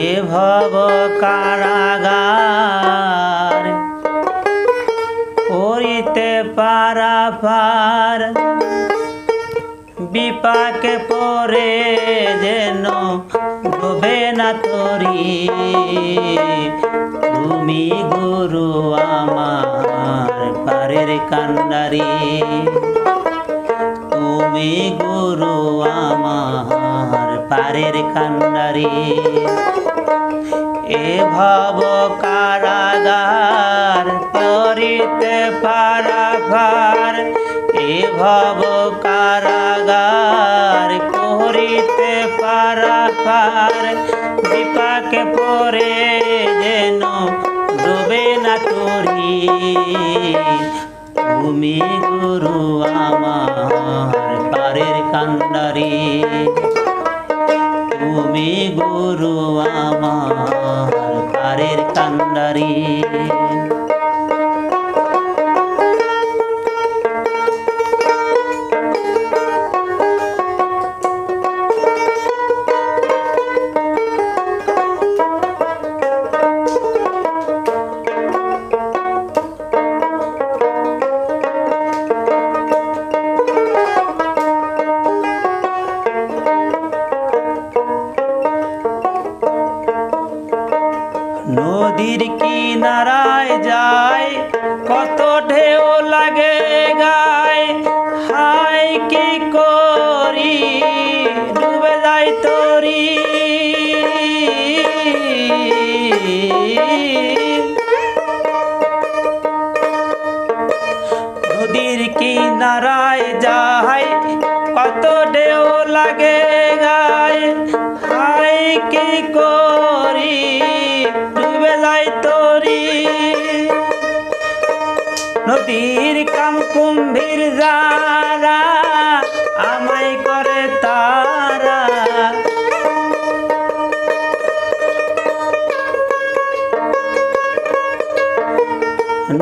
এ ভব কারাগার করিতে পারাপার, বিপাকে পড়ে যেন ডোবে না তরি। তুমি গুরু আমার পারের কান্ডারি, তুমি গুরু আমার পারের কান্ডারি। এ ভব কারাগার করিতে পারাপার, এ ভব কারাগার করিতে পারাপার, বিপাকে পড়ে যেন ডোবে না তরি। তুমি গুরু আমার পারের কান্ডারি, তুমি গুরু আমার পারের কান্ডারি। নদীর কিনারায় যায় কত ঢেউ লাগে গায়, হায় কি করি ডুবে যাই তরি। নদীর কিনারায় যায় কত ঢেউ লাগে গায়, হায় কি করি ডুবে যাই তরি। নদীর কাম কুম্ভীর যারা আমায় করে তারা,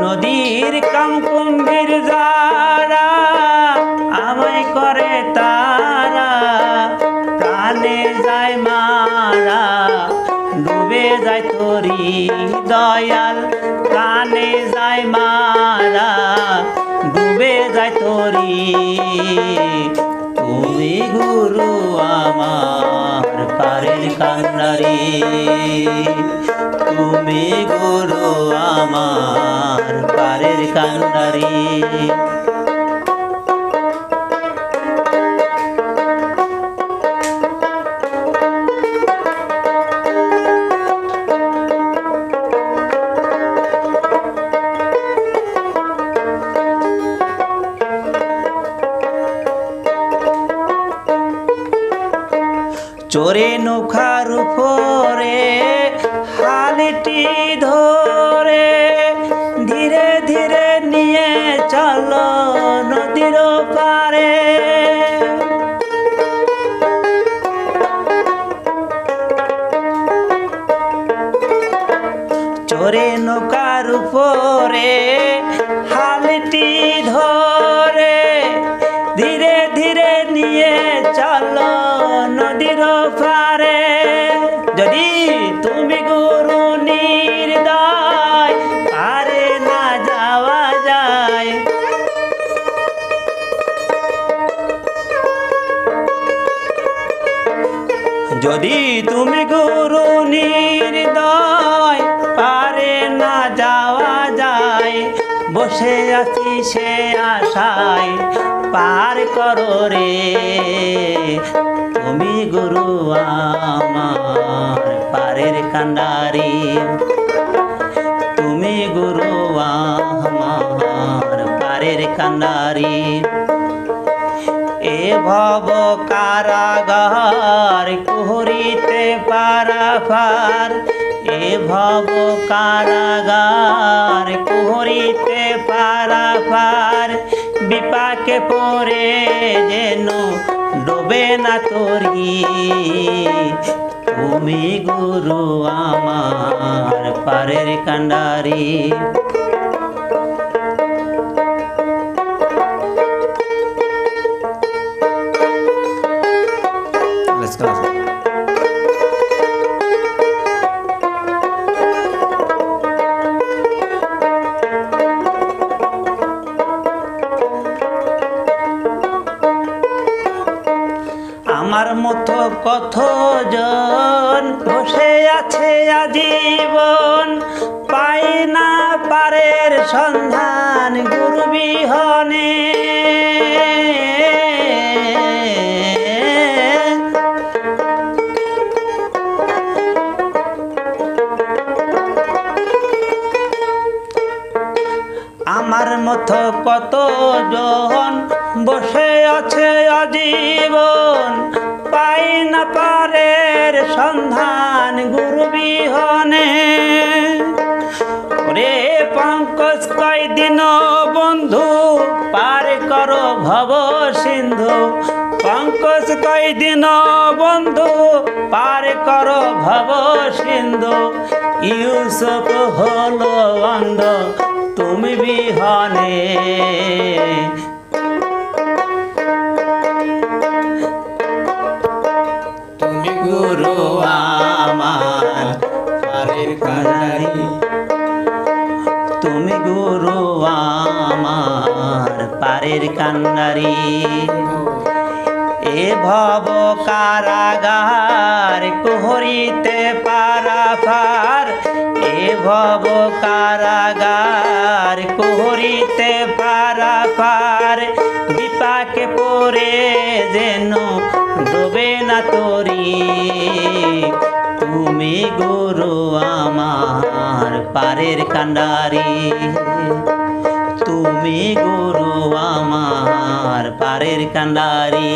নদীর কাম কুম্ভীর যারা আমায় করে তারা, প্রাণে যায় মারা ডুবে যায় তরি। দয়াল প্রাণে যায় মারা ডুবে যায় তরি। তুমি গুরু আমার পারের কান্ডারি, তুমি গুরু আমার পারের কান্ডারি। চোরে নৌকার উপরে হালটি ধরে, ধীরে ধীরে নিয়ে চলো নদীর পারে। চোরে নৌকার উপরে হালটি ধরে, ধীরে ধীরে নিয়ে চলো নদীর পারে। যদি তুমি গুরু নির্দয় পারে না যাওয়া যায়, যদি তুমি গুরু নির্দয় পারে না যাওয়া যায়, বসে আছি সে আশায় পার করো রে। তুমি গুরু আমার পারের কান্ডারি, তুমি গুরু আমার পারের কান্ডারি। এ ভব কারাগার করিতে পারাপার, এ ভব কারাগার করিতে পারাপার, বিপাকে পড়ে যেন ডোবে না তরি। তুমি গুরু আমার পারের কান্ডারি। Let's go. আছে আজীবন, পাই না পারের সন্ধান গুরু বিহনে। আমার মতো কত জন বসে আছে আজীবন, পাই না পারের সন্ধান গুরু বিহনে। রে পঙ্কজ কয়দিন বন্ধু পার করো ভব সিন্ধু, পঙ্কজ কয়দিন বন্ধু পার করো ভব সিন্ধু। ইউসুফ হলো অন্ধ তুমি বিহনে, তুমি গুরু আমার পারের কান্ডারি, তুমি গুরু আমার পারের কান্ডারি। এ ভব কারাগার কুহরিতে পারাপার, এ ভব কারাগার কুহরিতে পারাপার। বিপাকে পড়ে যেন ডোবে না তরি, তুমি গুরু আমার পারের কান্ডারি, তুমি গুরু আমার পারের কান্ডারি।